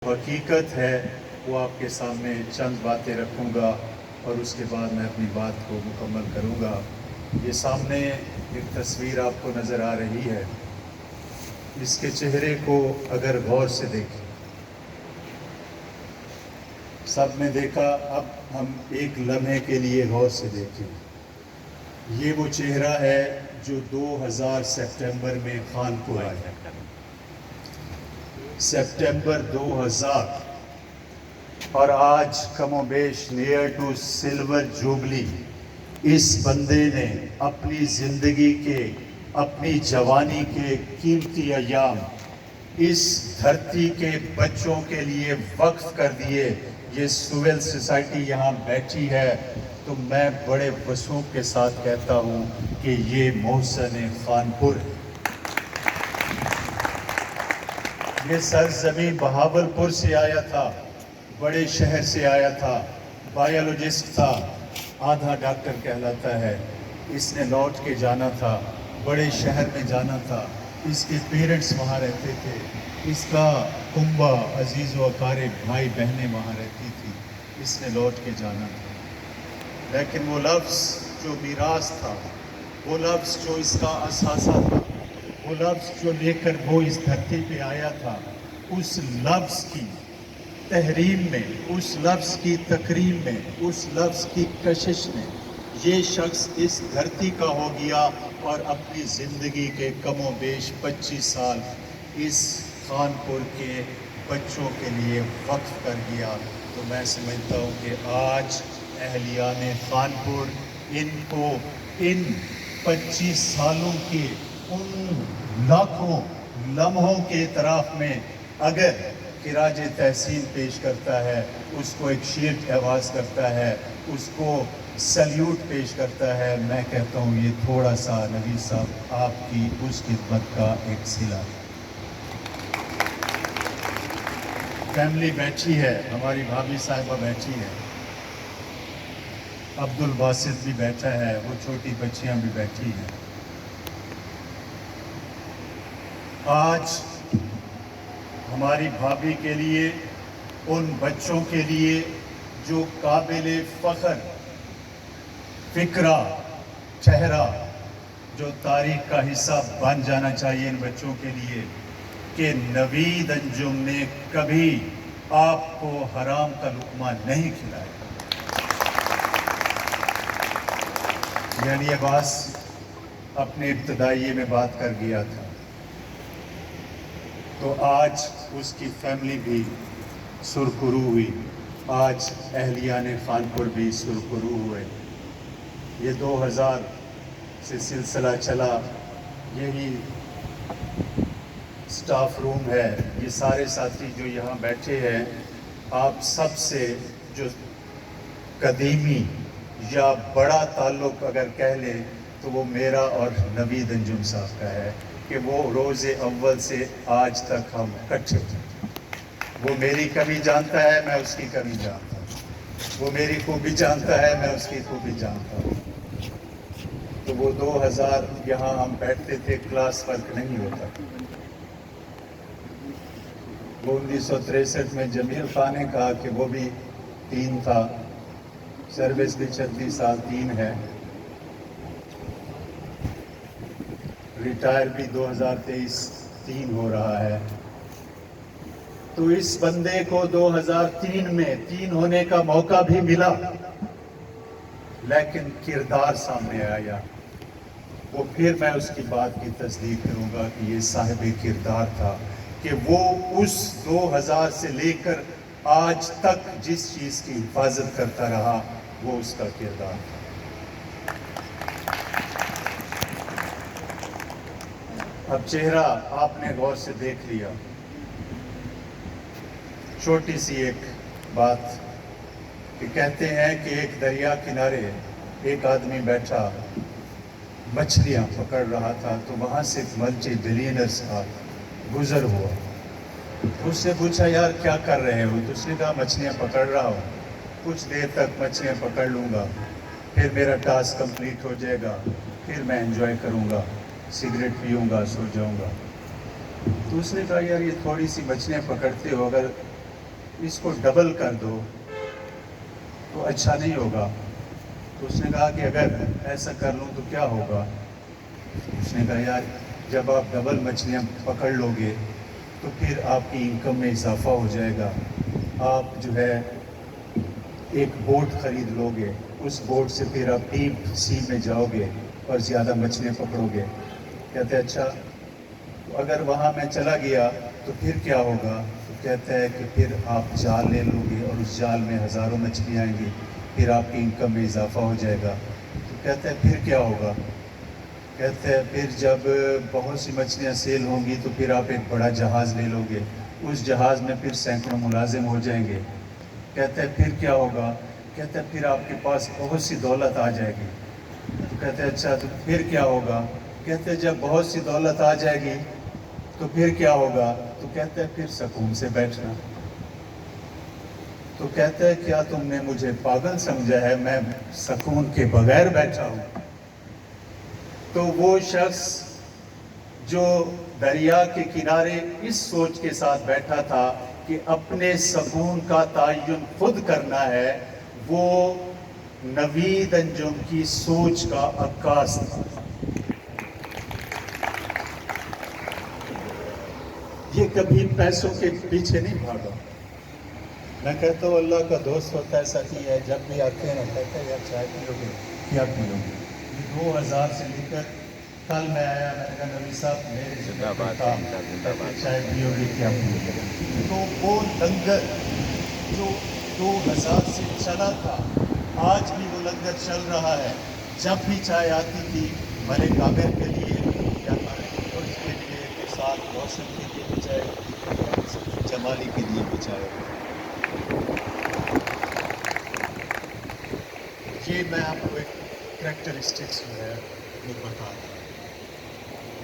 حقیقت ہے وہ آپ کے سامنے چند باتیں رکھوں گا اور اس کے بعد میں اپنی بات کو مکمل کروں گا۔ یہ سامنے ایک تصویر آپ کو نظر آ رہی ہے، اس کے چہرے کو اگر غور سے دیکھیں، سب نے دیکھا، اب ہم ایک لمحے کے لیے غور سے دیکھیں۔ یہ وہ چہرہ ہے جو 2000 سپٹمبر میں خانپور آیا۔ سپٹمبر 2000 اور آج کم و بیش نیئر ٹو سلور جوبلی اس بندے نے اپنی زندگی کے، اپنی جوانی کے قیمتی ایام اس دھرتی کے بچوں کے لیے وقف کر دیے۔ یہ سول سوسائٹی یہاں بیٹھی ہے تو میں بڑے وثوق کے ساتھ کہتا ہوں کہ یہ محسن خانپور ہے۔ یہ سرزمین بہاولپور سے آیا تھا، بڑے شہر سے آیا تھا، بایولوجسٹ تھا، آدھا ڈاکٹر کہلاتا ہے۔ اس نے لوٹ کے جانا تھا، بڑے شہر میں جانا تھا، اس کے پیرنٹس وہاں رہتے تھے، اس کا کنبہ، عزیز و اقارب، بھائی بہنیں وہاں رہتی تھی، اس نے لوٹ کے جانا تھا۔ لیکن وہ لفظ جو میراث تھا، وہ لفظ جو اس کا اثاثہ تھا، وہ لفظ جو لے کر وہ اس دھرتی پہ آیا تھا، اس لفظ کی تحریم میں، اس لفظ کی تکریم میں، اس لفظ کی کشش میں یہ شخص اس دھرتی کا ہو گیا اور اپنی زندگی کے کم و بیش 25 سال اس خانپور کے بچوں کے لیے وقف کر گیا۔ تو میں سمجھتا ہوں کہ آج اہلیان خانپور ان کو ان 25 سالوں کے ان لاکھوں لمحوں کے اطراف میں اگر خراج تحسین پیش کرتا ہے، اس کو ایک شیلڈ آواز کرتا ہے، اس کو سلیوٹ پیش کرتا ہے، میں کہتا ہوں یہ تھوڑا سا نبی صاحب آپ کی اس خدمت کا ایک صلہ ہے۔ فیملی بیٹھی ہے، ہماری بھابھی صاحبہ بیٹھی ہے، عبد الباسط بھی بیٹھا ہے، وہ چھوٹی بچیاں بھی بیٹھی ہیں۔ آج ہماری بھابھی کے لیے، ان بچوں کے لیے جو قابل فخر فکرہ چہرہ، جو تاریخ کا حصہ بن جانا چاہیے ان بچوں کے لیے، کہ نوید انجم نے کبھی آپ کو حرام کا لقمہ نہیں کھلایا۔ یعنی عباس اپنے ابتدائیے میں بات کر گیا تھا، تو آج اس کی فیملی بھی سرخرو ہوئی، آج اہلیان خانپور بھی سرخرو ہوئے۔ یہ 2000 سے سلسلہ چلا، یہی سٹاف روم ہے، یہ سارے ساتھی جو یہاں بیٹھے ہیں، آپ سب سے جو قدیمی یا بڑا تعلق اگر کہہ لیں تو وہ میرا اور نوید انجم صاحب کا ہے، کہ وہ روز اول سے آج تک ہم اکٹھے ہیں۔ وہ میری کمی جانتا ہے، میں اس کی کمی جانتا ہوں، وہ میری خوبی جانتا ہے، میں اس کی خوبی جانتا ہوں۔ تو وہ 2000 یہاں ہم بیٹھتے تھے، کلاس ورک نہیں ہوتا۔ وہ 1963 میں جمیل خان نے کہا کہ وہ بھی 3 تھا، سروس بھی 36 سال 3 ہے، ریٹائر بھی 2023 3 ہو رہا ہے۔ تو اس بندے کو 2003 میں 3 ہونے کا موقع بھی ملا، لیکن کردار سامنے آیا۔ وہ پھر میں اس کی بات کی تصدیق کروں گا کہ یہ صاحب کردار تھا، کہ وہ اس 2000 سے لے کر آج تک جس چیز کی حفاظت کرتا رہا، وہ اس کا کردار تھا۔ اب چہرہ آپ نے غور سے دیکھ لیا۔ چھوٹی سی ایک بات کہ کہتے ہیں کہ ایک دریا کنارے ایک آدمی بیٹھا مچھلیاں پکڑ رہا تھا، تو وہاں سے ایک ملٹی بلینئرز کا گزر ہوا۔ اس نے پوچھا یار کیا کر رہے ہو؟ تو اس نے کہا مچھلیاں پکڑ رہا ہوں، کچھ دیر تک مچھلیاں پکڑ لوں گا، پھر میرا ٹاسک کمپلیٹ ہو جائے گا، پھر میں انجوائے کروں گا، سگریٹ پیوں گا، سو جاؤں گا۔ تو اس نے کہا یار یہ تھوڑی سی مچھلیاں پکڑتے ہو، اگر اس کو ڈبل کر دو تو اچھا نہیں ہوگا. تو اس نے کہا کہ اگر ایسا کر لوں تو کیا ہوگا؟ اس نے کہا یار جب آپ ڈبل مچھلیاں پکڑ لو گے تو پھر آپ کی انکم میں اضافہ ہو جائے گا. آپ جو ہے ایک بوٹ خرید لو گے, اس بوٹ سے پھر آپ ڈیپ سی میں جاؤ گے اور زیادہ مچھلیاں پکڑو گے. کہتے ہیں اچھا اگر وہاں میں چلا گیا تو پھر کیا ہوگا؟ تو کہتا ہے کہ پھر آپ جال لے لو گے اور اس جال میں ہزاروں مچھلیاں آئیں گی, پھر آپ کی انکم میں اضافہ ہو جائے گا. تو کہتے ہیں پھر کیا ہوگا؟ کہتے ہیں پھر جب بہت سی مچھلیاں سیل ہوں گی تو پھر آپ ایک بڑا جہاز لے لو گے, اس جہاز میں پھر سینکڑوں ملازم ہو جائیں گے. کہتے ہیں پھر کیا ہوگا؟ کہتے ہیں پھر آپ کے پاس بہت سی دولت آ جائے گی. تو کہتے ہیں اچھا تو پھر کیا ہوگا؟ کہتے ہیں جب بہت سی دولت آ جائے گی تو پھر کیا ہوگا؟ تو کہتے ہیں پھر سکون سے بیٹھنا. تو کہتے ہیں کیا تم نے مجھے پاگل سمجھا ہے, میں سکون کے بغیر بیٹھا ہوں؟ تو وہ شخص جو دریا کے کنارے اس سوچ کے ساتھ بیٹھا تھا کہ اپنے سکون کا تعین خود کرنا ہے, وہ نوید انجم کی سوچ کا عکاس تھا. یہ کبھی پیسوں کے پیچھے نہیں بھاگا. میں کہتا ہوں اللہ کا دوست ہوتا ہے ساتھی ہے, جب بھی آتے ہیں نا کہتے ہیں یار چائے پی لو گے, کیا پی لو گے؟ 2000 سے لے کر کل میں آیا, میں نے کہا نبی صاحب میرے زندہ بات چائے پیو گے, کیا پیو گے؟ تو وہ لنگر جو 2000 سے چلا تھا آج بھی وہ لنگر چل رہا ہے. جب بھی چائے آتی تھی ملک عامر کے لیے یا ملک فرج کے لیے کہ ساتھ روشن کے لیے بھی چائے ہوتی تھی یا کسی جمالی کے لیے بھی چائے ہوتی تھی. یہ میں آپ کو ایک کریکٹرسٹکس جو ہے وہ بتا دوں.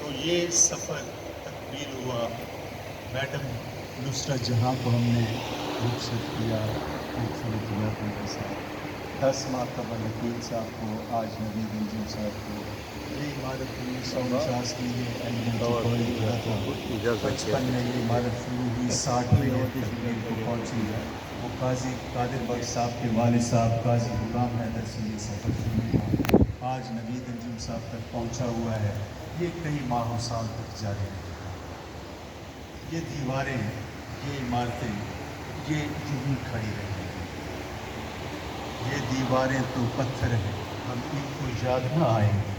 تو یہ سفر تکمیل ہوا. میڈم نصرت جہاں کو ہم نے رخصت کیا خوبصورت یادوں کے ساتھ. 10 مرتبہ وکیل صاحب کو, آج نوید انجم صاحب کو. یہ عمارت 1949 میں یہ ایلیمنٹری کالج بنا تھا. 55 میں یہ عمارت شروع ہوئی, 60 میں یہ تکمیل کو پہنچی. وہ قاضی قادر بخش صاحب کے والد صاحب قاضی غلام حیدر سے یہ سفر شروع ہوا. آج نوید انجم صاحب تک پہنچا ہوا ہے. یہ کئی ماہ و سال تک جاری ہے. یہ دیواریں, یہ عمارتیں, یہ یوں ہی کھڑی رہیں. یہ دیواریں تو پتھر ہیں, ہم ان کو یاد نہ آئیں گے.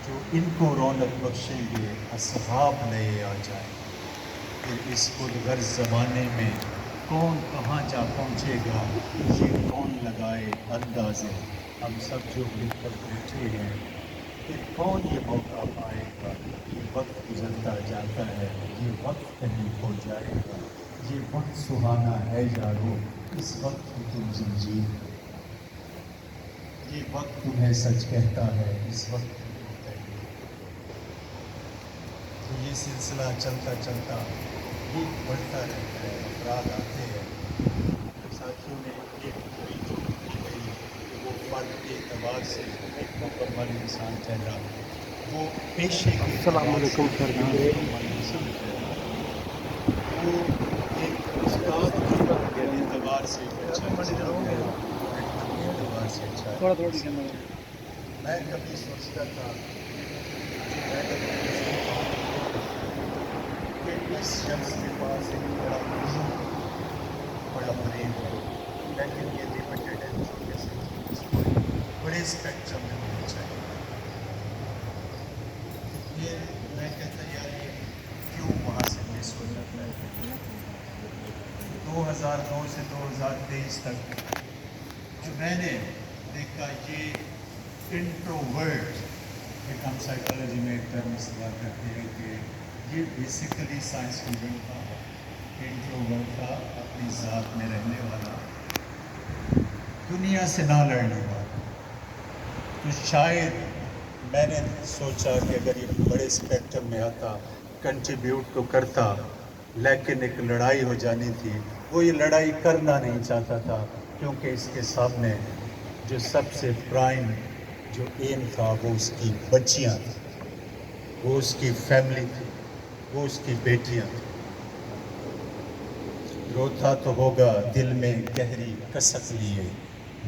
جو ان کو رونق بخشیں گے اصحاب نئے آ جائیں. پھر اس خود غرض زمانے میں کون کہاں جا پہنچے گا, یہ کون لگائے اندازے. ہم سب جو مل کر بیٹھے ہیں پھر کون یہ موقع پائے گا. یہ وقت گزرتا جاتا ہے, یہ وقت کہیں کھو جائے گا. یہ وقت سہانا ہے یارو, اس وقت کی تم زنجیر ہو. یہ وقت تمہیں سچ کہتا ہے, اس وقت کی تم تحریر ہو. تو یہ سلسلہ چلتا چلتا یہ بڑھتا رہتا ہے. افراد آتے ہیں. ساتھیوں نے ایک پوری جو کی گئی کہ وہ فرد کے اعتبار سے ایک مکمل انسان ٹھہرا, وہ پیشے کے اعتبار سے ایک مکمل انسان ٹھہرا, وہ ایک استاد کے اعتبار سے ایک اچھا انسان ٹھہرا, ایک کے اعتبار سے اچھا انسان ٹھہرا. میں کبھی سوچتا تھا کہ میں کہ اس شخص کے پاس ایک بڑا ویژن ہے, بڑا فریب ہے, لیکن یہ لمیٹڈ ہے, چھوٹے سے چھوٹے سے بڑے اسپیکٹرم میں ہونا چاہیے. یہ میں کہتا یار یہ کیوں وہاں سے مس ہو جاتا ہے. 2009 سے 2023 تک جو میں نے دیکھا, یہ انٹروورٹ ایک ہم سائیکالوجی میں ایک ٹرم استعمال کرتے ہیں کہ یہ بیسیکلی سائنس اسٹوڈنٹ تھا, انٹروورٹ تھا, اپنی ذات میں رہنے والا, دنیا سے نہ لڑنے والا. تو شاید میں نے سوچا کہ اگر یہ بڑے اسپیکٹرم میں آتا کنٹریبیوٹ تو کرتا, لیکن ایک لڑائی ہو جانی تھی. وہ یہ لڑائی کرنا نہیں چاہتا تھا کیونکہ اس کے سامنے جو سب سے پرائم جو ایم تھا وہ اس کی بچیاں تھیں, وہ اس کی فیملی تھی, وہ اس کی بیٹیاں تھیں. روتا تو ہوگا دل میں گہری کسک لیے،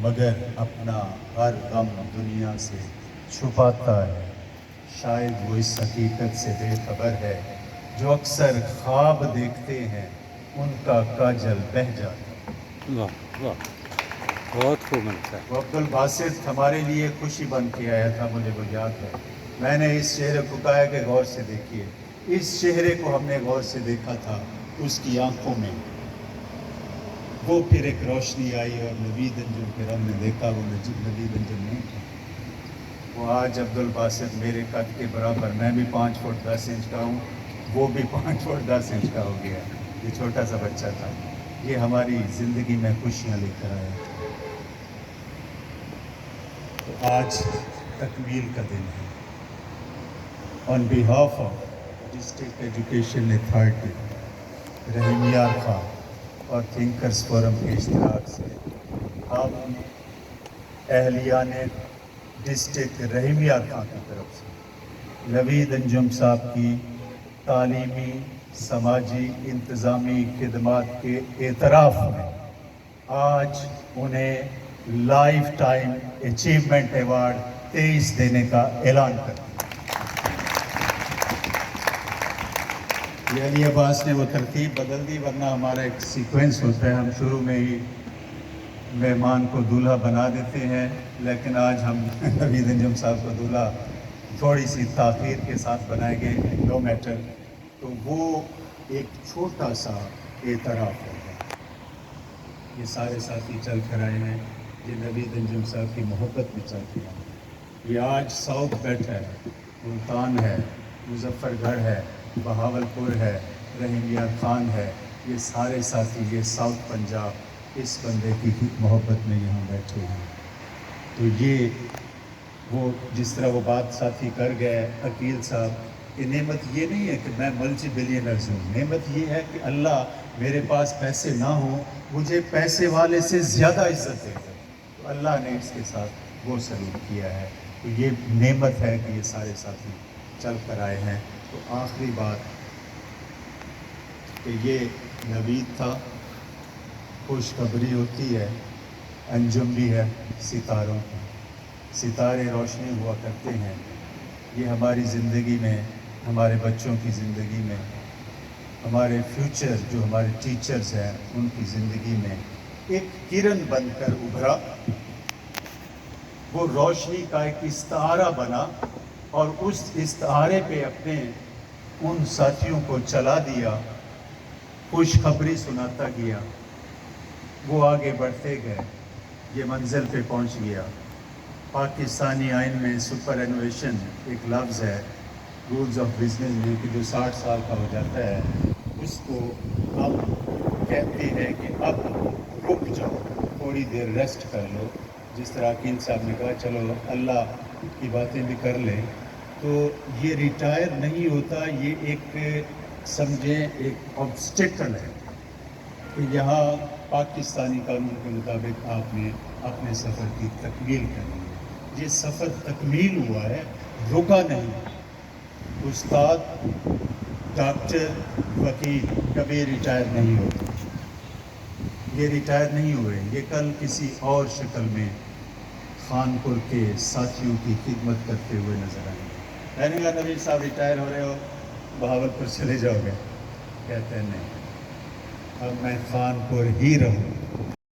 مگر اپنا ہر غم دنیا سے چھپاتا ہے۔ شاید وہ اس حقیقت سے بے خبر ہے، جو اکثر خواب دیکھتے ہیں ان کا کاجل بہہ جاتا ہے۔ واہ واہ، بہت خوب ملتا ہے۔ وہ عبدالباسط ہمارے لیے خوشی بن کے آیا تھا، مجھے وہ یاد ہے۔ میں نے اس چہرے کو کہا کہ غور سے دیکھیے، اس چہرے کو ہم نے غور سے دیکھا تھا، اس کی آنکھوں میں وہ پھر ایک روشنی آئی اور نوید انجم پھر ہم نے دیکھا وہ نوید انجم نہیں تھا۔ وہ آج عبدالباسط میرے قد کے برابر، میں بھی 5 فٹ 10 انچ کا ہوں، وہ بھی 5 فٹ 10 انچ کا ہو گیا۔ یہ چھوٹا سا بچہ تھا، یہ ہماری زندگی میں خوشیاں لے کر آیا تھا۔ آج تکمیل کا دن ہے۔ On behalf of district education authority, Rahim Yar Khan اور تھنکرز فورم کے اشتراک سے ہم اہلیان ڈسٹرکٹ رحیم یار خان کی طرف سے نوید انجم صاحب کی تعلیمی، سماجی، انتظامی خدمات کے اعتراف میں آج انہیں لائف ٹائم اچیومنٹ ایوارڈ 23 دینے کا اعلان کر دیا۔ یہ علی عباس نے وہ ترتیب بدل دی، ورنہ ہمارا ایک سیکوینس ہوتا ہے، ہم شروع میں ہی مہمان کو دولہا بنا دیتے ہیں، لیکن آج ہم نوید انجم صاحب کو دولہا تھوڑی سی تاخیر کے ساتھ بنائیں گے، نو میٹر۔ تو وہ ایک چھوٹا سا اعتراف ہوگا۔ یہ سارے ساتھی چل کر آئے ہیں، یہ نوید انجم صاحب کی محبت میں چل کے آئے ہیں۔ یہ آج ساؤتھ بیٹ ہے، ملتان ہے، مظفر گڑھ ہے، بہاولپور ہے، رحیم یار خان ہے، یہ سارے ساتھی، یہ ساؤتھ پنجاب اس بندے کی محبت میں یہاں بیٹھے ہیں۔ تو یہ وہ جس طرح وہ بات ساتھی کر گئے عقیل صاحب کہ نعمت یہ نہیں ہے کہ میں ملٹی بلینرز ہوں، نعمت یہ ہے کہ اللہ میرے پاس پیسے نہ ہوں، مجھے پیسے والے سے زیادہ عزت دے دے، تو اللہ نے اس کے ساتھ وہ سلوک کیا ہے۔ تو یہ نعمت ہے کہ یہ سارے ساتھی چل کر آئے ہیں۔ تو آخری بات کہ یہ نوید تھا، خوشخبری ہوتی ہے، انجم بھی ہے ستاروں کی، ستارے روشنی ہوا کرتے ہیں۔ یہ ہماری زندگی میں، ہمارے بچوں کی زندگی میں، ہمارے فیوچر جو ہمارے ٹیچرز ہیں ان کی زندگی میں ایک کرن بن کر ابھرا، وہ روشنی کا ایک استعارہ بنا اور اس استعارے پہ اپنے ان ساتھیوں کو چلا دیا، خوشخبری سناتا گیا، وہ آگے بڑھتے گئے، یہ منزل پہ پہنچ گیا۔ پاکستانی آئین میں سپر انویشن ایک لفظ ہے، رولز آف بزنس میں، کہ جو 60 سال کا ہو جاتا ہے اس کو ہم کہتے ہیں کہ اب رک جاؤ، تھوڑی دیر ریسٹ کر لو۔ جس طرح عقیل صاحب نے کہا چلو اللہ کی باتیں بھی کر لیں، تو یہ ریٹائر نہیں ہوتا، یہ ایک سمجھیں ایک آبسٹیکل ہے کہ یہاں پاکستانی قانون کے مطابق آپ نے اپنے سفر کی تکمیل کرنی ہے۔ یہ سفر تکمیل ہوا ہے، رکا نہیں۔ استاد، ڈاکٹر، وکیل کبھی ریٹائر نہیں ہوتے، یہ ریٹائر نہیں ہوئے، یہ کل کسی اور شکل میں خانپور کے ساتھیوں کی خدمت کرتے ہوئے نظر آئیں گے۔ میں نے کہا نوید صاحب ریٹائر ہو رہے ہو، بہاولپور چلے جاؤ گے؟ کہتے ہیں نہیں، اب میں خانپور ہی رہوں۔